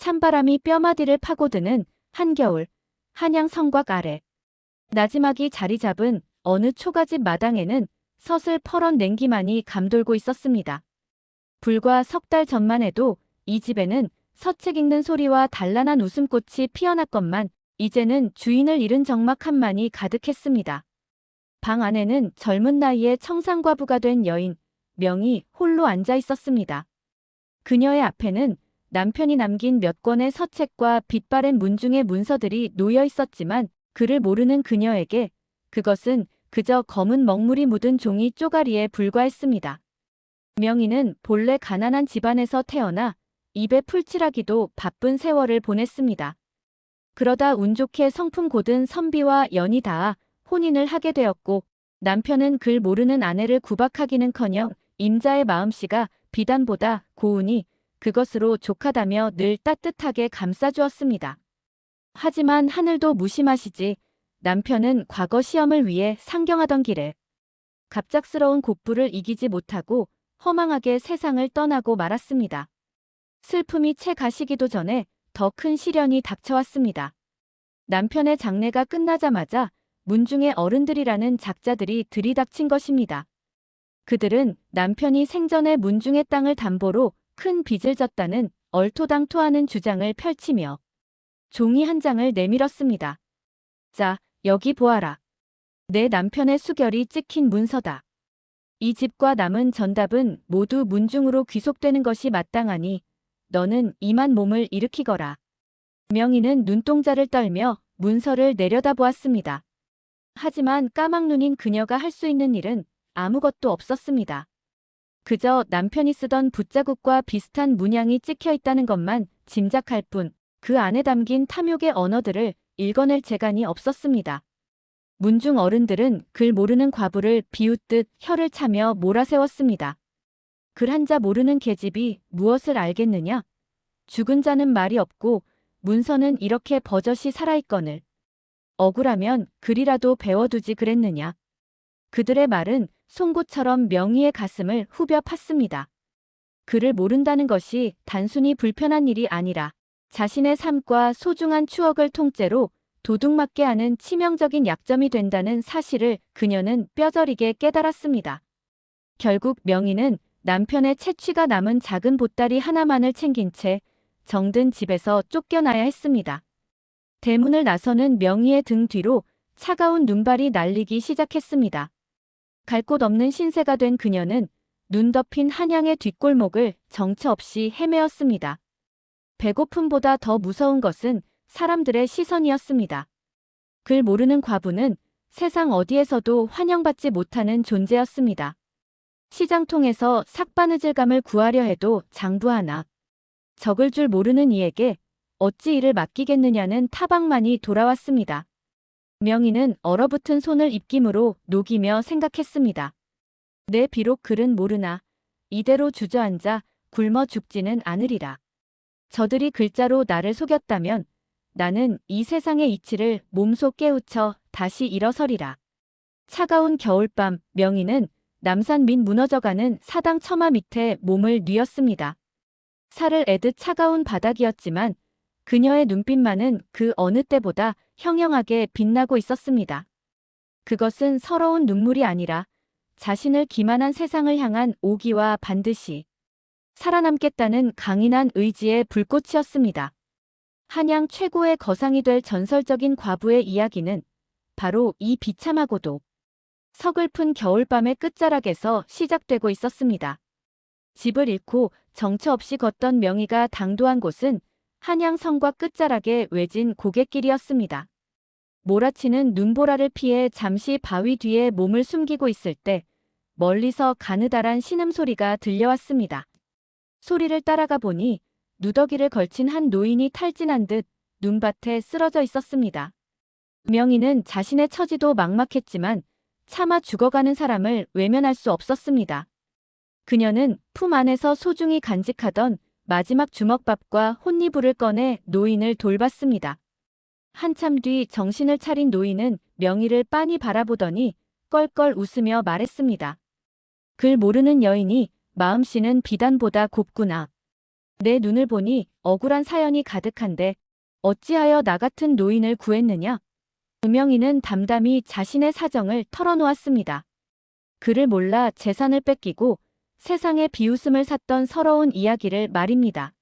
찬바람이 뼈마디를 파고드는 한겨울, 한양 성곽 아래. 나지막이 자리 잡은 어느 초가집 마당에는 서슬 퍼런 냉기만이 감돌고 있었습니다. 불과 석 달 전만 해도 이 집에는 서책 읽는 소리와 단란한 웃음꽃이 피어났건만 이제는 주인을 잃은 적막함만이 가득했습니다. 방 안에는 젊은 나이에 청산과부가 된 여인, 명이 홀로 앉아 있었습니다. 그녀의 앞에는 남편이 남긴 몇 권의 서책과 빛바랜 문중의 문서들이 놓여 있었지만 그를 모르는 그녀에게 그것은 그저 검은 먹물이 묻은 종이 쪼가리에 불과했습니다. 명희는 본래 가난한 집안에서 태어나 입에 풀칠하기도 바쁜 세월을 보냈습니다. 그러다 운 좋게 성품 고든 선비와 연이 닿아 혼인을 하게 되었고 남편은 글 모르는 아내를 구박하기는커녕 임자의 마음씨가 비단보다 고우니 그것으로 족하다며 늘 따뜻하게 감싸주었습니다. 하지만 하늘도 무심하시지 남편은 과거 시험을 위해 상경하던 길에 갑작스러운 곡부를 이기지 못하고 허망하게 세상을 떠나고 말았습니다. 슬픔이 채 가시기도 전에 더 큰 시련이 닥쳐왔습니다. 남편의 장례가 끝나자마자 문중의 어른들이라는 작자들이 들이닥친 것입니다. 그들은 남편이 생전에 문중의 땅을 담보로 큰 빚을 졌다는 얼토당토하는 주장을 펼치며 종이 한 장을 내밀었습니다. 자, 여기 보아라. 내 남편의 수결이 찍힌 문서다. 이 집과 남은 전답은 모두 문중으로 귀속되는 것이 마땅하니 너는 이만 몸을 일으키거라. 명희는 눈동자를 떨며 문서를 내려다보았습니다. 하지만 까막눈인 그녀가 할 수 있는 일은 아무것도 없었습니다. 그저 남편이 쓰던 붓자국과 비슷한 문양이 찍혀 있다는 것만 짐작할 뿐 그 안에 담긴 탐욕의 언어들을 읽어낼 재간이 없었습니다. 문중 어른들은 글 모르는 과부를 비웃듯 혀를 차며 몰아세웠습니다. 글 한자 모르는 계집이 무엇을 알겠느냐? 죽은 자는 말이 없고 문서는 이렇게 버젓이 살아있거늘. 억울하면 글이라도 배워두지 그랬느냐? 그들의 말은 송곳처럼 명희의 가슴을 후벼 팠습니다. 글을 모른다는 것이 단순히 불편한 일이 아니라 자신의 삶과 소중한 추억을 통째로 도둑맞게 하는 치명적인 약점이 된다는 사실을 그녀는 뼈저리게 깨달았습니다. 결국 명희는 남편의 채취가 남은 작은 보따리 하나만을 챙긴 채 정든 집에서 쫓겨나야 했습니다. 대문을 나서는 명희의 등 뒤로 차가운 눈발이 날리기 시작했습니다. 갈 곳 없는 신세가 된 그녀는 눈 덮인 한양의 뒷골목을 정처 없이 헤매었습니다. 배고픔보다 더 무서운 것은 사람들의 시선이었습니다. 글 모르는 과부는 세상 어디에서도 환영받지 못하는 존재였습니다. 시장통에서 삭바느질감을 구하려 해도 장부 하나. 적을 줄 모르는 이에게 어찌 일을 맡기겠느냐는 타박만이 돌아왔습니다. 명희는 얼어붙은 손을 입김으로 녹이며 생각했습니다. 내 비록 글은 모르나 이대로 주저앉아 굶어 죽지는 않으리라. 저들이 글자로 나를 속였다면 나는 이 세상의 이치를 몸소 깨우쳐 다시 일어서리라. 차가운 겨울밤 명희는 남산 밑 무너져가는 사당 처마 밑에 몸을 뉘었습니다. 살을 애듯 차가운 바닥이었지만 그녀의 눈빛만은 그 어느 때보다 형형하게 빛나고 있었습니다. 그것은 서러운 눈물이 아니라 자신을 기만한 세상을 향한 오기와 반드시 살아남겠다는 강인한 의지의 불꽃이었습니다. 한양 최고의 거상이 될 전설적인 과부의 이야기는 바로 이 비참하고도 서글픈 겨울밤의 끝자락에서 시작되고 있었습니다. 집을 잃고 정처 없이 걷던 명희가 당도한 곳은 한양 성곽 끝자락의 외진 고갯길이었습니다. 몰아치는 눈보라를 피해 잠시 바위 뒤에 몸을 숨기고 있을 때 멀리서 가느다란 신음소리가 들려왔습니다. 소리를 따라가 보니 누더기를 걸친 한 노인이 탈진한 듯 눈밭에 쓰러져 있었습니다. 명희는 자신의 처지도 막막했지만 차마 죽어가는 사람을 외면할 수 없었습니다. 그녀는 품 안에서 소중히 간직하던 마지막 주먹밥과 혼니불을 꺼내 노인을 돌봤습니다. 한참 뒤 정신을 차린 노인은 명희를 빤히 바라보더니 껄껄 웃으며 말했습니다. 글 모르는 여인이 마음씨는 비단보다 곱구나. 내 눈을 보니 억울한 사연이 가득한데 어찌하여 나 같은 노인을 구했느냐? 음영이는 담담히 자신의 사정을 털어놓았습니다. 그를 몰라 재산을 뺏기고 세상에 비웃음을 샀던 서러운 이야기를 말입니다.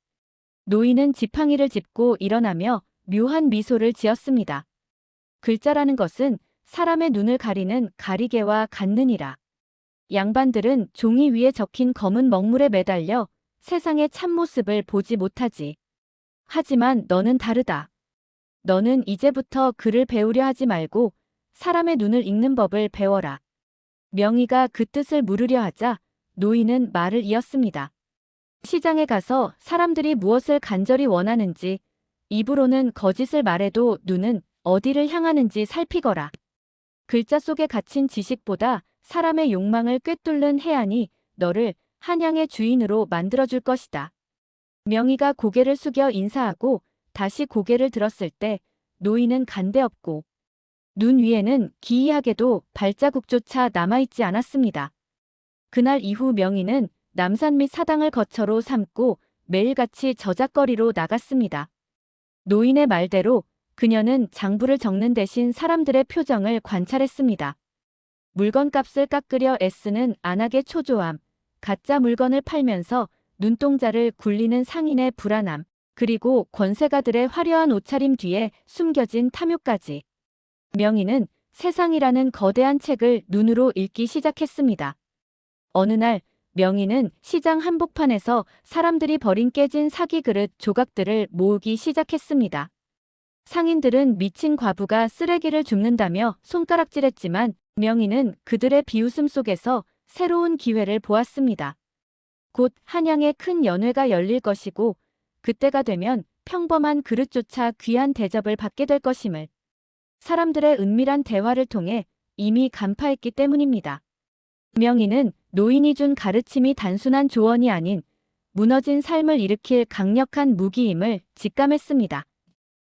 노인은 지팡이를 짚고 일어나며 묘한 미소를 지었습니다. 글자라는 것은 사람의 눈을 가리는 가리개와 같느니라. 양반들은 종이 위에 적힌 검은 먹물에 매달려 세상의 참모습을 보지 못하지. 하지만 너는 다르다. 너는 이제부터 글을 배우려 하지 말고 사람의 눈을 읽는 법을 배워라. 명의가 그 뜻을 물으려 하자 노인은 말을 이었습니다. 시장에 가서 사람들이 무엇을 간절히 원하는지, 입으로는 거짓을 말해도 눈은 어디를 향하는지 살피거라. 글자 속에 갇힌 지식보다 사람의 욕망을 꿰뚫는 해안이 너를 한양의 주인으로 만들어줄 것이다. 명의가 고개를 숙여 인사하고 다시 고개를 들었을 때 노인은 간데없고 눈 위에는 기이하게도 발자국조차 남아있지 않았습니다. 그날 이후 명의는 남산 및 사당을 거처로 삼고 매일같이 저작거리로 나갔습니다. 노인의 말대로 그녀는 장부를 적는 대신 사람들의 표정을 관찰했습니다. 물건값을 깎으려 애쓰는 안악의 초조함, 가짜 물건을 팔면서 눈동자를 굴리는 상인의 불안함, 그리고 권세가들의 화려한 옷차림 뒤에 숨겨진 탐욕까지. 명의는 세상이라는 거대한 책을 눈으로 읽기 시작했습니다. 어느 날 명의는 시장 한복판에서 사람들이 버린 깨진 사기 그릇 조각들을 모으기 시작했습니다. 상인들은 미친 과부가 쓰레기를 줍는다며 손가락질했지만 명의는 그들의 비웃음 속에서 새로운 기회를 보았습니다. 곧 한양에 큰 연회가 열릴 것이고 그때가 되면 평범한 그릇조차 귀한 대접을 받게 될 것임을 사람들의 은밀한 대화를 통해 이미 간파했기 때문입니다. 명의는 노인이 준 가르침이 단순한 조언이 아닌 무너진 삶을 일으킬 강력한 무기임을 직감했습니다.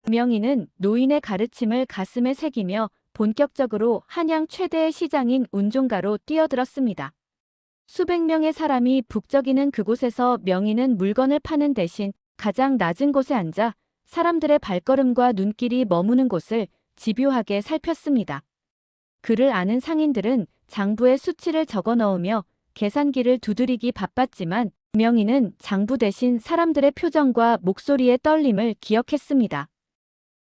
명의는 노인의 가르침을 가슴에 새기며 본격적으로 한양 최대의 시장인 운종가로 뛰어들었습니다. 수백 명의 사람이 북적이는 그곳에서 명의는 물건을 파는 대신 가장 낮은 곳에 앉아 사람들의 발걸음과 눈길이 머무는 곳을 집요하게 살폈습니다. 그를 아는 상인들은 장부에 수치를 적어 넣으며 계산기를 두드리기 바빴지만 명의는 장부 대신 사람들의 표정과 목소리의 떨림을 기억했습니다.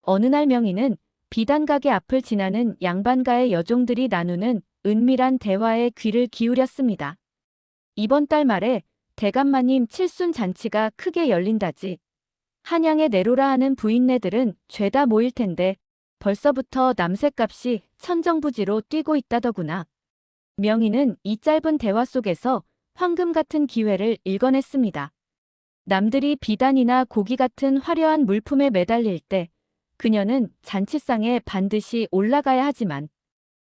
어느 날 명의는 비단 가게 앞을 지나는 양반가의 여종들이 나누는 은밀한 대화에 귀를 기울였습니다. 이번 달 말에 대감마님 칠순 잔치가 크게 열린다지. 한양에 내로라 하는 부인네들은 죄다 모일 텐데 벌써부터 남새값이 천정부지로 뛰고 있다더구나. 명의는 이 짧은 대화 속에서 황금 같은 기회를 읽어냈습니다. 남들이 비단이나 고기 같은 화려한 물품에 매달릴 때 그녀는 잔치상에 반드시 올라가야 하지만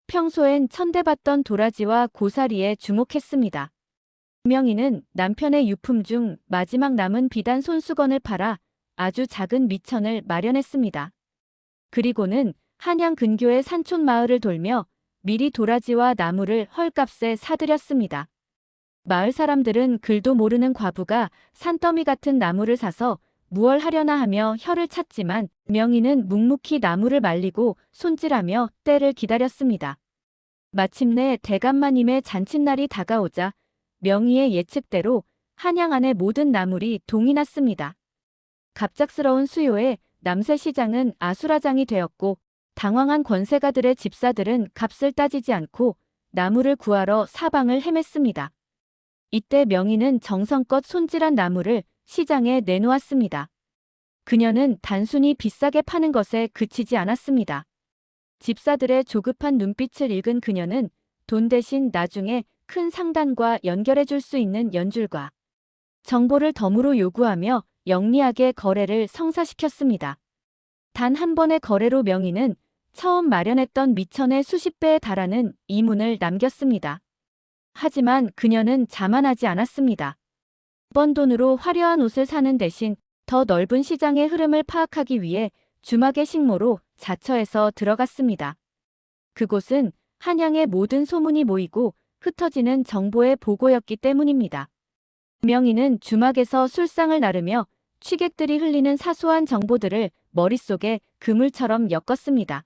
평소엔 천대받던 도라지와 고사리에 주목했습니다. 명의는 남편의 유품 중 마지막 남은 비단 손수건을 팔아 아주 작은 미천을 마련했습니다. 그리고는 한양 근교의 산촌 마을을 돌며 미리 도라지와 나무를 헐값에 사들였습니다. 마을 사람들은 글도 모르는 과부가 산더미 같은 나무를 사서 무얼 하려나 하며 혀를 찼지만 명의는 묵묵히 나무를 말리고 손질하며 때를 기다렸습니다. 마침내 대감마님의 잔칫날이 다가오자 명의의 예측대로 한양 안의 모든 나물이 동이 났습니다. 갑작스러운 수요에 남새시장은 아수라장이 되었고 당황한 권세가들의 집사들은 값을 따지지 않고 나무를 구하러 사방을 헤맸습니다. 이때 명의는 정성껏 손질한 나무를 시장에 내놓았습니다. 그녀는 단순히 비싸게 파는 것에 그치지 않았습니다. 집사들의 조급한 눈빛을 읽은 그녀는 돈 대신 나중에 큰 상단과 연결해 줄 수 있는 연줄과 정보를 덤으로 요구하며 영리하게 거래를 성사시켰습니다. 단 한 번의 거래로 명의는 처음 마련했던 미천의 수십 배에 달하는 이문을 남겼습니다. 하지만 그녀는 자만하지 않았습니다. 번 돈으로 화려한 옷을 사는 대신 더 넓은 시장의 흐름을 파악하기 위해 주막의 식모로 자처해서 들어갔습니다. 그곳은 한양의 모든 소문이 모이고 흩어지는 정보의 보고였기 때문입니다. 명희는 주막에서 술상을 나르며 취객들이 흘리는 사소한 정보들을 머릿속에 그물처럼 엮었습니다.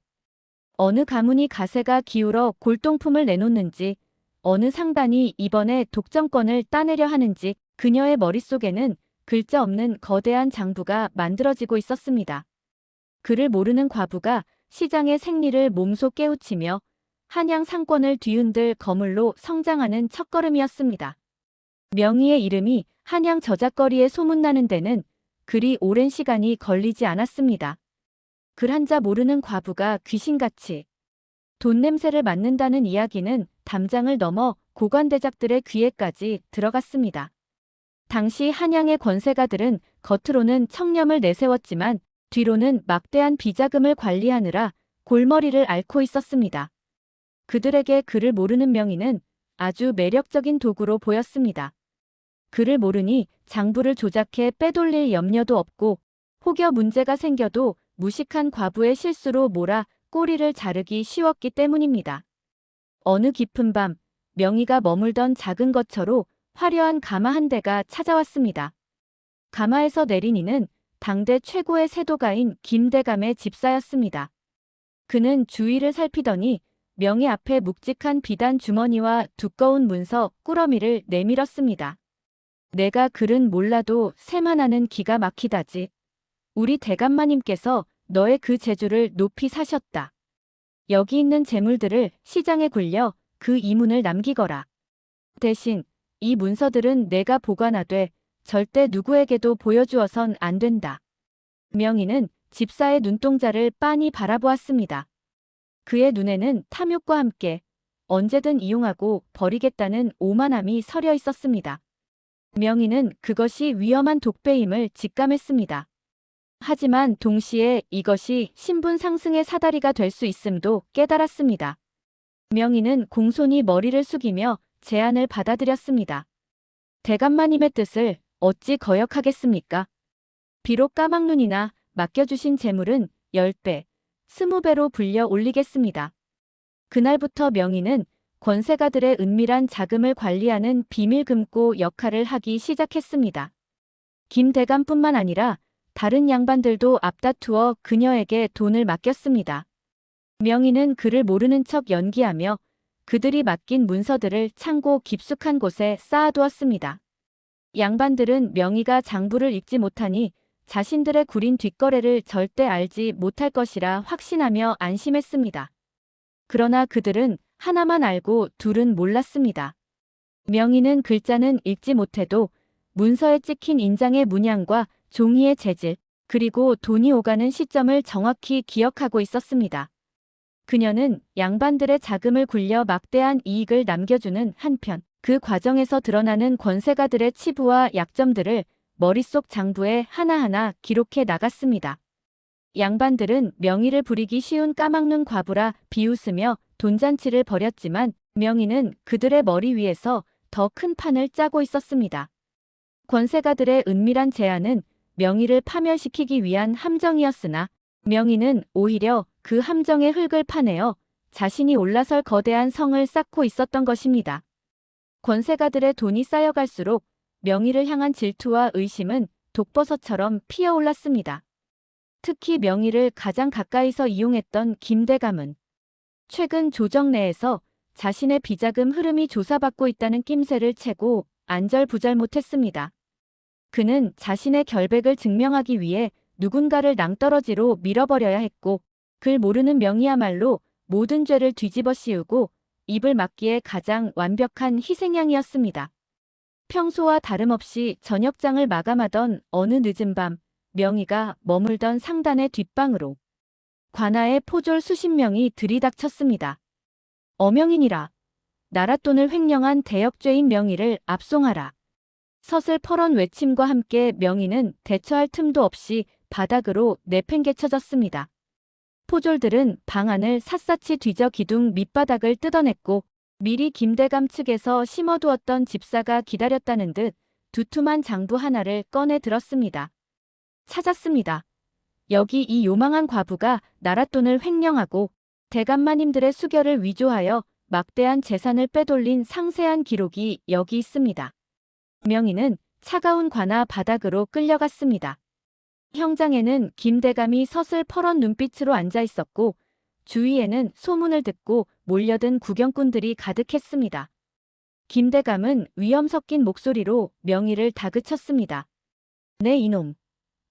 어느 가문이 가세가 기울어 골동품을 내놓는지, 어느 상단이 이번에 독점권을 따내려 하는지 그녀의 머릿속에는 글자 없는 거대한 장부가 만들어지고 있었습니다. 그를 모르는 과부가 시장의 생리를 몸소 깨우치며 한양 상권을 뒤흔들 거물로 성장하는 첫걸음이었습니다. 명희의 이름이 한양 저작거리에 소문나는 데는 그리 오랜 시간이 걸리지 않았습니다. 글 한자 모르는 과부가 귀신같이 돈 냄새를 맡는다는 이야기는 담장을 넘어 고관대작들의 귀에까지 들어갔습니다. 당시 한양의 권세가들은 겉으로는 청렴을 내세웠지만 뒤로는 막대한 비자금을 관리하느라 골머리를 앓고 있었습니다. 그들에게 글을 모르는 명의는 아주 매력적인 도구로 보였습니다. 글을 모르니 장부를 조작해 빼돌릴 염려도 없고 혹여 문제가 생겨도 무식한 과부의 실수로 몰아 꼬리를 자르기 쉬웠기 때문입니다. 어느 깊은 밤 명의가 머물던 작은 거처로 화려한 가마 한 대가 찾아왔습니다. 가마에서 내린 이는 당대 최고의 세도가인 김대감의 집사였습니다. 그는 주위를 살피더니 명의 앞에 묵직한 비단 주머니와 두꺼운 문서 꾸러미를 내밀었습니다. 내가 글은 몰라도 새만 하는 기가 막히다지. 우리 대감마님께서 너의 그 재주를 높이 사셨다. 여기 있는 재물들을 시장에 굴려 그 이문을 남기거라. 대신 이 문서들은 내가 보관하되 절대 누구에게도 보여주어선 안 된다. 명의는 집사의 눈동자를 빤히 바라보았습니다. 그의 눈에는 탐욕과 함께 언제든 이용하고 버리겠다는 오만함이 서려 있었습니다. 명의는 그것이 위험한 독배임을 직감했습니다. 하지만 동시에 이것이 신분 상승의 사다리가 될 수 있음도 깨달았습니다. 명의는 공손히 머리를 숙이며 제안을 받아들였습니다. 대감마님의 뜻을 어찌 거역하겠습니까? 비록 까막눈이나 맡겨주신 재물은 10배, 20배로 불려 올리겠습니다. 그날부터 명의는 권세가들의 은밀한 자금을 관리하는 비밀금고 역할을 하기 시작했습니다. 김대감뿐만 아니라 다른 양반들도 앞다투어 그녀에게 돈을 맡겼습니다. 명의는 그를 모르는 척 연기하며 그들이 맡긴 문서들을 창고 깊숙한 곳에 쌓아두었습니다. 양반들은 명의가 장부를 읽지 못하니 자신들의 구린 뒷거래를 절대 알지 못할 것이라 확신하며 안심했습니다. 그러나 그들은 하나만 알고 둘은 몰랐습니다. 명의는 글자는 읽지 못해도 문서에 찍힌 인장의 문양과 종이의 재질, 그리고 돈이 오가는 시점을 정확히 기억하고 있었습니다. 그녀는 양반들의 자금을 굴려 막대한 이익을 남겨주는 한편 그 과정에서 드러나는 권세가들의 치부와 약점들을 머릿속 장부에 하나하나 기록해 나갔습니다. 양반들은 명의를 부리기 쉬운 까막눈 과부라 비웃으며 돈잔치를 벌였지만 명의는 그들의 머리 위에서 더 큰 판을 짜고 있었습니다. 권세가들의 은밀한 제안은 명의를 파멸시키기 위한 함정이었으나 명의는 오히려 그 함정의 흙을 파내어 자신이 올라설 거대한 성을 쌓고 있었던 것입니다. 권세가들의 돈이 쌓여갈수록 명의를 향한 질투와 의심은 독버섯처럼 피어올랐습니다. 특히 명의를 가장 가까이서 이용했던 김대감은 최근 조정 내에서 자신의 비자금 흐름이 조사받고 있다는 낌새를 채고 안절부절 못했습니다. 그는 자신의 결백을 증명하기 위해 누군가를 낭떠러지로 밀어버려야 했고 글 모르는 명의야말로 모든 죄를 뒤집어 씌우고 입을 막기에 가장 완벽한 희생양이었습니다. 평소와 다름없이 저녁장을 마감하던 어느 늦은 밤 명의가 머물던 상단의 뒷방으로 관아의 포졸 수십 명이 들이닥쳤습니다. 어명이니라. 나랏돈을 횡령한 대역죄인 명의를 압송하라. 서슬퍼런 외침과 함께 명의는 대처할 틈도 없이 바닥으로 내팽개쳐졌습니다. 포졸들은 방 안을 샅샅이 뒤져 기둥 밑바닥을 뜯어냈고 미리 김대감 측에서 심어두었던 집사가 기다렸다는 듯 두툼한 장부 하나를 꺼내 들었습니다. 찾았습니다. 여기 이 요망한 과부가 나랏돈을 횡령하고 대감마님들의 수결을 위조하여 막대한 재산을 빼돌린 상세한 기록이 여기 있습니다. 명희는 차가운 관아 바닥으로 끌려갔습니다. 형장에는 김대감이 서슬 퍼런 눈빛으로 앉아 있었고 주위에는 소문을 듣고 몰려든 구경꾼들이 가득했습니다. 김대감은 위험 섞인 목소리로 명희를 다그쳤습니다. 네 이놈.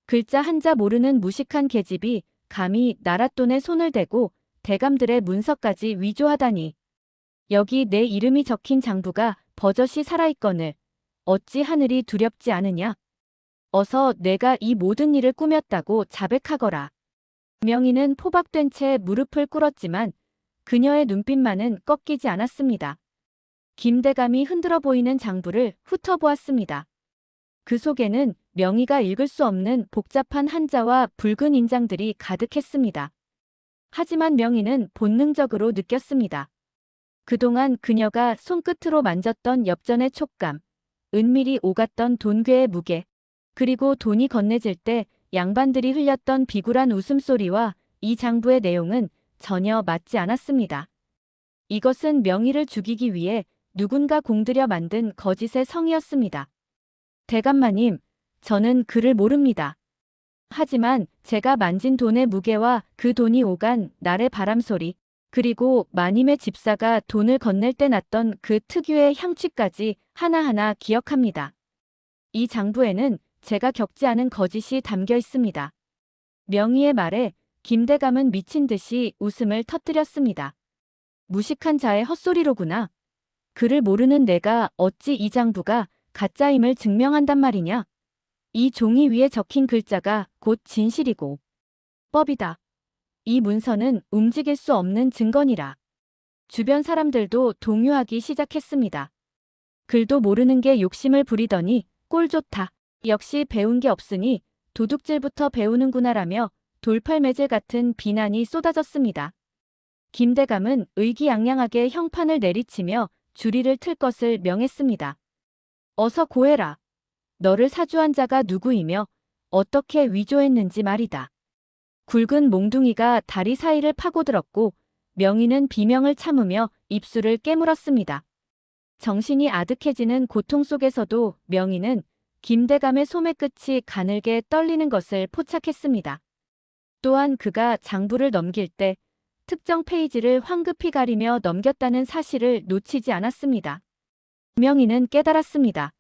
글자 한자 모르는 무식한 계집이 감히 나랏돈에 손을 대고 대감들의 문서까지 위조하다니. 여기 내 이름이 적힌 장부가 버젓이 살아있거늘 어찌 하늘이 두렵지 않으냐. 어서 내가 이 모든 일을 꾸몄다고 자백하거라. 명희는 포박된 채 무릎을 꿇었지만 그녀의 눈빛만은 꺾이지 않았습니다. 김대감이 흔들어 보이는 장부를 훑어보았습니다. 그 속에는 명희가 읽을 수 없는 복잡한 한자와 붉은 인장들이 가득했습니다. 하지만 명희는 본능적으로 느꼈습니다. 그동안 그녀가 손끝으로 만졌던 엽전의 촉감, 은밀히 오갔던 돈괴의 무게, 그리고 돈이 건네질 때 양반들이 흘렸던 비굴한 웃음소리와 이 장부의 내용은 전혀 맞지 않았습니다. 이것은 명희를 죽이기 위해 누군가 공들여 만든 거짓의 성이었습니다. 대감마님, 저는 그를 모릅니다. 하지만 제가 만진 돈의 무게와 그 돈이 오간 날의 바람소리, 그리고 마님의 집사가 돈을 건넬 때 났던 그 특유의 향취까지 하나하나 기억합니다. 이 장부에는 제가 겪지 않은 거짓이 담겨 있습니다. 명희의 말에 김대감은 미친 듯이 웃음을 터뜨렸습니다. 무식한 자의 헛소리로구나. 그를 모르는 내가 어찌 이 장부가 가짜임을 증명한단 말이냐. 이 종이 위에 적힌 글자가 곧 진실이고 법이다. 이 문서는 움직일 수 없는 증거니라. 주변 사람들도 동요하기 시작했습니다. 글도 모르는 게 욕심을 부리더니 꼴 좋다. 역시 배운 게 없으니 도둑질부터 배우는구나라며 돌팔매질 같은 비난이 쏟아졌습니다. 김대감은 의기양양하게 형판을 내리치며 주리를 틀 것을 명했습니다. 어서 고해라. 너를 사주한 자가 누구이며 어떻게 위조했는지 말이다. 굵은 몽둥이가 다리 사이를 파고들었고 명희는 비명을 참으며 입술을 깨물었습니다. 정신이 아득해지는 고통 속에서도 명희는 김대감의 소매 끝이 가늘게 떨리는 것을 포착했습니다. 또한 그가 장부를 넘길 때 특정 페이지를 황급히 가리며 넘겼다는 사실을 놓치지 않았습니다. 명희는 깨달았습니다.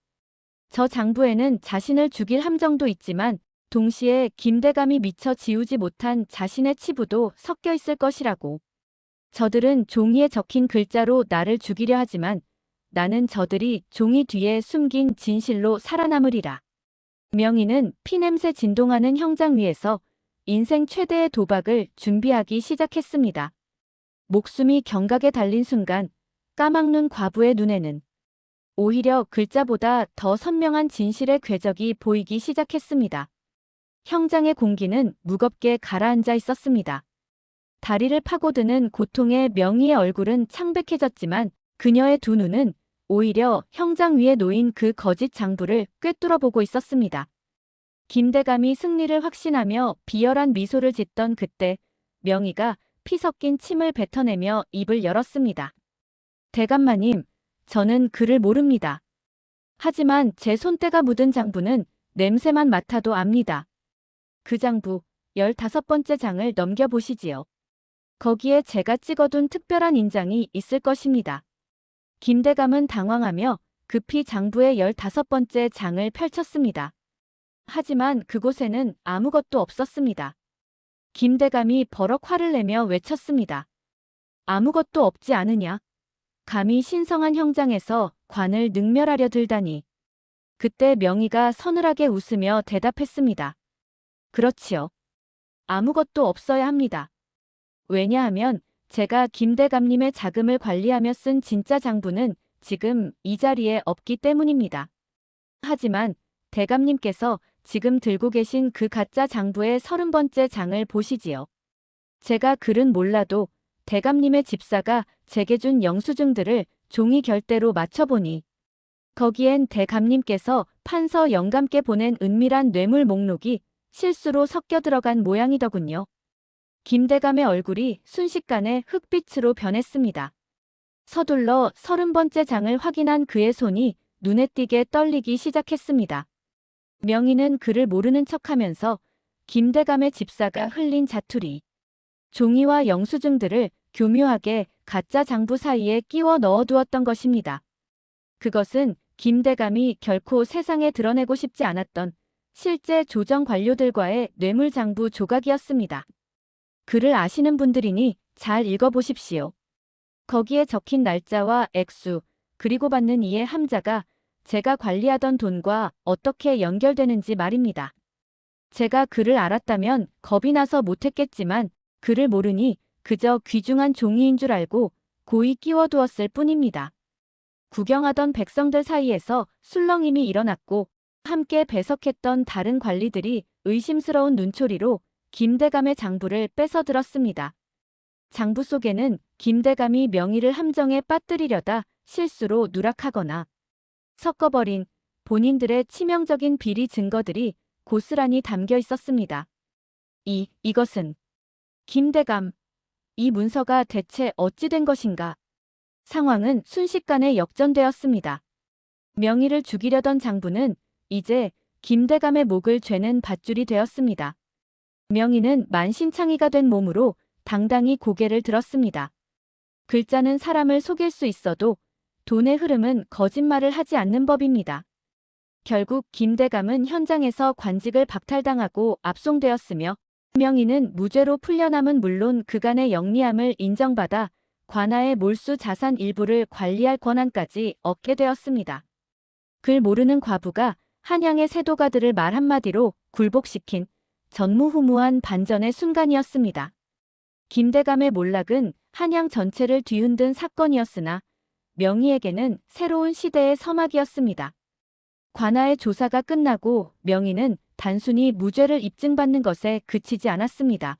저 장부에는 자신을 죽일 함정도 있지만 동시에 김대감이 미처 지우지 못한 자신의 치부도 섞여 있을 것이라고. 저들은 종이에 적힌 글자로 나를 죽이려 하지만 나는 저들이 종이 뒤에 숨긴 진실로 살아남으리라. 명희는 피냄새 진동하는 형장 위에서 인생 최대의 도박을 준비하기 시작했습니다. 목숨이 경각에 달린 순간 까막눈 과부의 눈에는 오히려 글자보다 더 선명한 진실의 궤적이 보이기 시작했습니다. 형장의 공기는 무겁게 가라앉아 있었습니다. 다리를 파고드는 고통에 명희의 얼굴은 창백해졌지만 그녀의 두 눈은 오히려 형장 위에 놓인 그 거짓 장부를 꿰뚫어 보고 있었습니다. 김대감이 승리를 확신하며 비열한 미소를 짓던 그때 명희가 피 섞인 침을 뱉어내며 입을 열었습니다. 대감마님, 저는 그를 모릅니다. 하지만 제 손때가 묻은 장부는 냄새만 맡아도 압니다. 그 장부 15번째 장을 넘겨보시지요. 거기에 제가 찍어둔 특별한 인장이 있을 것입니다. 김대감은 당황하며 급히 장부의 15번째 장을 펼쳤습니다. 하지만 그곳에는 아무것도 없었습니다. 김대감이 버럭 화를 내며 외쳤습니다. 아무것도 없지 않으냐? 감히 신성한 형장에서 관을 능멸하려 들다니. 그때 명희가 서늘하게 웃으며 대답했습니다. 그렇지요. 아무것도 없어야 합니다. 왜냐하면 제가 김대감님의 자금을 관리하며 쓴 진짜 장부는 지금 이 자리에 없기 때문입니다. 하지만 대감님께서 지금 들고 계신 그 가짜 장부의 30번째 장을 보시지요. 제가 글은 몰라도 대감님의 집사가 제게 준 영수증들을 종이 결대로 맞춰보니 거기엔 대감님께서 판서 영감께 보낸 은밀한 뇌물 목록이 실수로 섞여 들어간 모양이더군요. 김대감의 얼굴이 순식간에 흑빛으로 변했습니다. 서둘러 30번째 장을 확인한 그의 손이 눈에 띄게 떨리기 시작했습니다. 명희는 그를 모르는 척하면서 김대감의 집사가 흘린 자투리, 종이와 영수증들을 교묘하게 가짜 장부 사이에 끼워 넣어두었던 것입니다. 그것은 김대감이 결코 세상에 드러내고 싶지 않았던 실제 조정 관료들과의 뇌물장부 조각이었습니다. 글을 아시는 분들이니 잘 읽어보십시오. 거기에 적힌 날짜와 액수, 그리고 받는 이의 함자가 제가 관리하던 돈과 어떻게 연결되는지 말입니다. 제가 그를 알았다면 겁이 나서 못했겠지만 그를 모르니 그저 귀중한 종이인 줄 알고 고이 끼워두었을 뿐입니다. 구경하던 백성들 사이에서 술렁임이 일어났고 함께 배석했던 다른 관리들이 의심스러운 눈초리로 김대감의 장부를 뺏어들었습니다. 장부 속에는 김대감이 명의를 함정에 빠뜨리려다 실수로 누락하거나 섞어버린 본인들의 치명적인 비리 증거들이 고스란히 담겨 있었습니다. 이것은 김대감, 이 문서가 대체 어찌 된 것인가? 상황은 순식간에 역전되었습니다. 명의를 죽이려던 장부는 이제 김대감의 목을 죄는 밧줄이 되었습니다. 명의는 만신창이가 된 몸으로 당당히 고개를 들었습니다. 글자는 사람을 속일 수 있어도 돈의 흐름은 거짓말을 하지 않는 법입니다. 결국 김대감은 현장에서 관직을 박탈당하고 압송되었으며 명의는 무죄로 풀려남은 물론 그간의 영리함을 인정받아 관아의 몰수 자산 일부를 관리할 권한까지 얻게 되었습니다. 글 모르는 과부가 한양의 세도가들을 말 한마디로 굴복시킨 전무후무한 반전의 순간이었습니다. 김대감의 몰락은 한양 전체를 뒤흔든 사건이었으나 명의에게는 새로운 시대의 서막이었습니다. 관아의 조사가 끝나고 명의는 단순히 무죄를 입증받는 것에 그치지 않았습니다.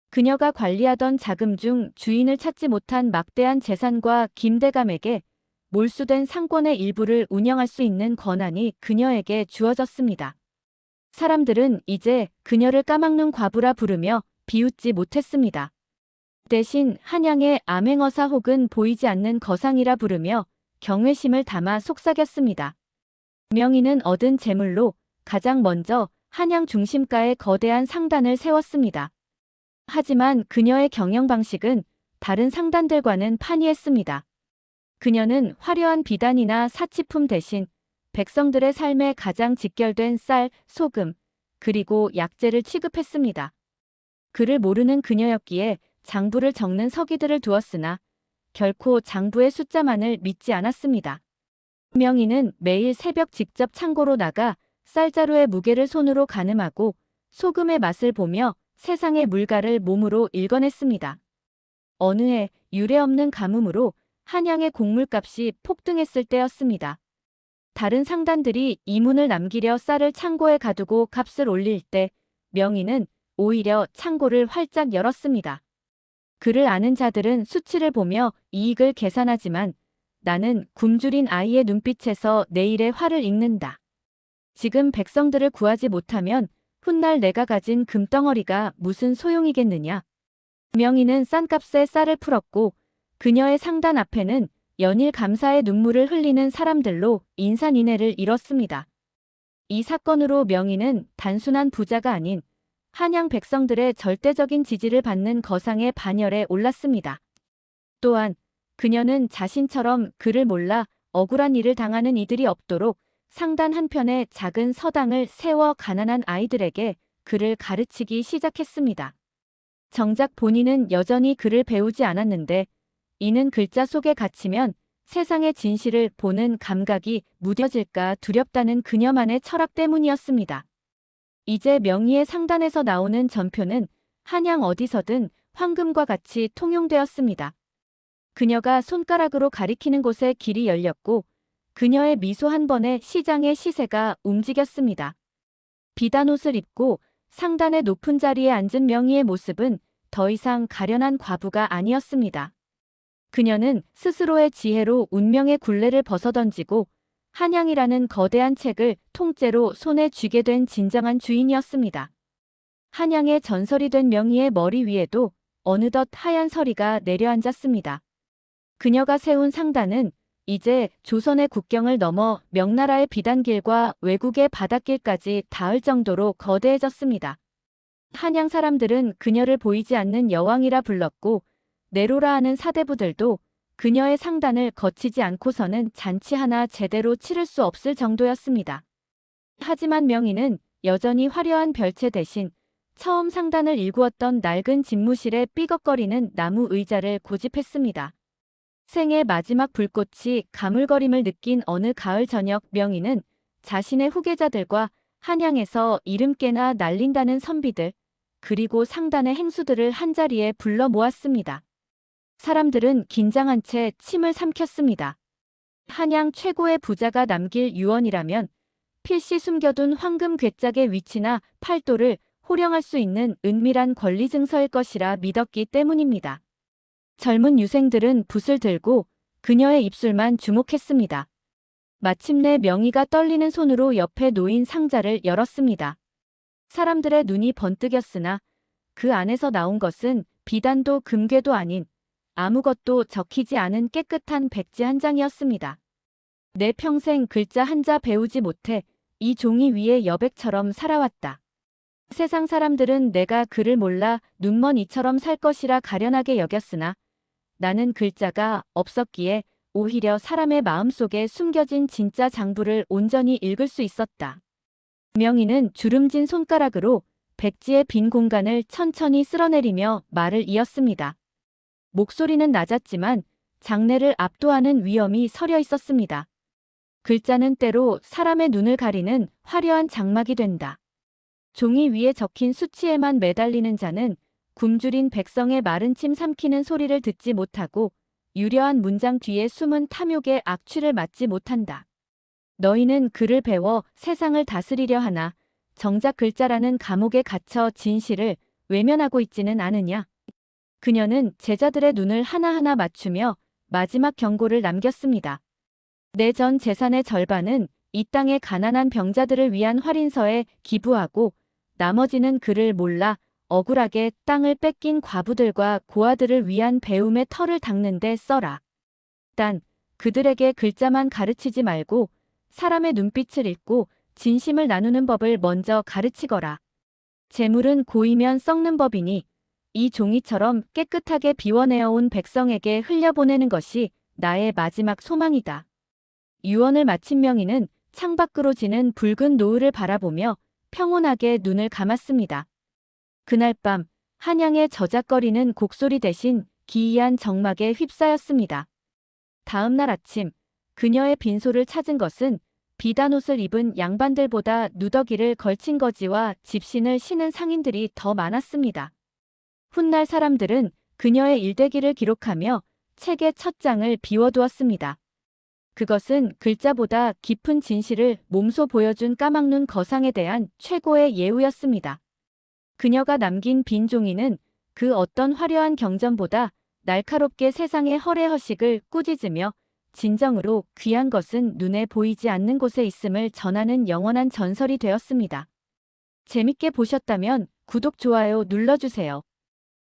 그녀가 관리하던 자금 중 주인을 찾지 못한 막대한 재산과 김대감에게 몰수된 상권의 일부를 운영할 수 있는 권한이 그녀에게 주어졌습니다. 사람들은 이제 그녀를 까막눈 과부라 부르며 비웃지 못했습니다. 대신 한양의 암행어사 혹은 보이지 않는 거상이라 부르며 경외심을 담아 속삭였습니다. 명의는 얻은 재물로 가장 먼저 한양 중심가에 거대한 상단을 세웠습니다. 하지만 그녀의 경영 방식은 다른 상단들과는 판이했습니다. 그녀는 화려한 비단이나 사치품 대신 백성들의 삶에 가장 직결된 쌀, 소금, 그리고 약재를 취급했습니다. 그를 모르는 그녀였기에 장부를 적는 서기들을 두었으나 결코 장부의 숫자만을 믿지 않았습니다. 명의는 매일 새벽 직접 창고로 나가 쌀자루의 무게를 손으로 가늠하고 소금의 맛을 보며 세상의 물가를 몸으로 읽어냈습니다. 어느 해 유례없는 가뭄으로 한양의 곡물값이 폭등했을 때였습니다. 다른 상단들이 이문을 남기려 쌀을 창고에 가두고 값을 올릴 때 명의는 오히려 창고를 활짝 열었습니다. 그를 아는 자들은 수치를 보며 이익을 계산하지만 나는 굶주린 아이의 눈빛에서 내일의 화를 읽는다. 지금 백성들을 구하지 못하면 훗날 내가 가진 금덩어리가 무슨 소용이겠느냐. 명의는 싼 값에 쌀을 풀었고 그녀의 상단 앞에는 연일 감사의 눈물을 흘리는 사람들로 인산인해를 이뤘습니다. 이 사건으로 명의는 단순한 부자가 아닌 한양 백성들의 절대적인 지지를 받는 거상의 반열에 올랐습니다. 또한 그녀는 자신처럼 그를 몰라 억울한 일을 당하는 이들이 없도록 상단 한편에 작은 서당을 세워 가난한 아이들에게 글을 가르치기 시작했습니다. 정작 본인은 여전히 글을 배우지 않았는데 이는 글자 속에 갇히면 세상의 진실을 보는 감각이 무뎌질까 두렵다는 그녀만의 철학 때문이었습니다. 이제 명의의 상단에서 나오는 전표는 한양 어디서든 황금과 같이 통용되었습니다. 그녀가 손가락으로 가리키는 곳에 길이 열렸고 그녀의 미소 한 번에 시장의 시세가 움직였습니다. 비단옷을 입고 상단의 높은 자리에 앉은 명의의 모습은 더 이상 가련한 과부가 아니었습니다. 그녀는 스스로의 지혜로 운명의 굴레를 벗어던지고 한양이라는 거대한 책을 통째로 손에 쥐게 된 진정한 주인이었습니다. 한양의 전설이 된 명의의 머리 위에도 어느덧 하얀 서리가 내려앉았습니다. 그녀가 세운 상단은 이제 조선의 국경을 넘어 명나라의 비단길과 외국의 바닷길까지 닿을 정도로 거대해졌습니다. 한양 사람들은 그녀를 보이지 않는 여왕이라 불렀고 네로라 하는 사대부들도 그녀의 상단을 거치지 않고서는 잔치 하나 제대로 치를 수 없을 정도였습니다. 하지만 명희는 여전히 화려한 별채 대신 처음 상단을 일구었던 낡은 집무실에 삐걱거리는 나무 의자를 고집했습니다. 생의 마지막 불꽃이 가물거림을 느낀 어느 가을 저녁 명희는 자신의 후계자들과 한양에서 이름께나 날린다는 선비들, 그리고 상단의 행수들을 한자리에 불러 모았습니다. 사람들은 긴장한 채 침을 삼켰습니다. 한양 최고의 부자가 남길 유언이라면 필시 숨겨둔 황금 괴짝의 위치나 팔도를 호령할 수 있는 은밀한 권리 증서일 것이라 믿었기 때문입니다. 젊은 유생들은 붓을 들고 그녀의 입술만 주목했습니다. 마침내 명희가 떨리는 손으로 옆에 놓인 상자를 열었습니다. 사람들의 눈이 번뜩였으나 그 안에서 나온 것은 비단도 금괴도 아닌 아무것도 적히지 않은 깨끗한 백지 한 장이었습니다. 내 평생 글자 한자 배우지 못해 이 종이 위에 여백처럼 살아왔다. 세상 사람들은 내가 글을 몰라 눈먼 이처럼 살 것이라 가련하게 여겼으나 나는 글자가 없었기에 오히려 사람의 마음속에 숨겨진 진짜 장부를 온전히 읽을 수 있었다. 명희는 주름진 손가락으로 백지의 빈 공간을 천천히 쓸어내리며 말을 이었습니다. 목소리는 낮았지만 장래를 압도하는 위엄이 서려 있었습니다. 글자는 때로 사람의 눈을 가리는 화려한 장막이 된다. 종이 위에 적힌 수치에만 매달리는 자는 굶주린 백성의 마른 침 삼키는 소리를 듣지 못하고 유려한 문장 뒤에 숨은 탐욕의 악취를 맡지 못한다. 너희는 글을 배워 세상을 다스리려 하나 정작 글자라는 감옥에 갇혀 진실을 외면하고 있지는 않으냐. 그녀는 제자들의 눈을 하나하나 맞추며 마지막 경고를 남겼습니다. 내 전 재산의 절반은 이 땅의 가난한 병자들을 위한 활인서에 기부하고 나머지는 글을 몰라 억울하게 땅을 뺏긴 과부들과 고아들을 위한 배움의 터를 닦는 데 써라. 단 그들에게 글자만 가르치지 말고 사람의 눈빛을 읽고 진심을 나누는 법을 먼저 가르치거라. 재물은 고이면 썩는 법이니 이 종이처럼 깨끗하게 비워내어온 백성에게 흘려보내는 것이 나의 마지막 소망이다. 유언을 마친 명희는 창밖으로 지는 붉은 노을을 바라보며 평온하게 눈을 감았습니다. 그날 밤 한양의 저작거리는 곡소리 대신 기이한 정막에 휩싸였습니다. 다음 날 아침 그녀의 빈소를 찾은 것은 비단 옷을 입은 양반들보다 누더기를 걸친 거지와 집신을 신은 상인들이 더 많았습니다. 훗날 사람들은 그녀의 일대기를 기록하며 책의 첫 장을 비워두었습니다. 그것은 글자보다 깊은 진실을 몸소 보여준 까막눈 거상에 대한 최고의 예우였습니다. 그녀가 남긴 빈 종이는 그 어떤 화려한 경전보다 날카롭게 세상의 허례허식을 꾸짖으며 진정으로 귀한 것은 눈에 보이지 않는 곳에 있음을 전하는 영원한 전설이 되었습니다. 재밌게 보셨다면 구독, 좋아요 눌러주세요.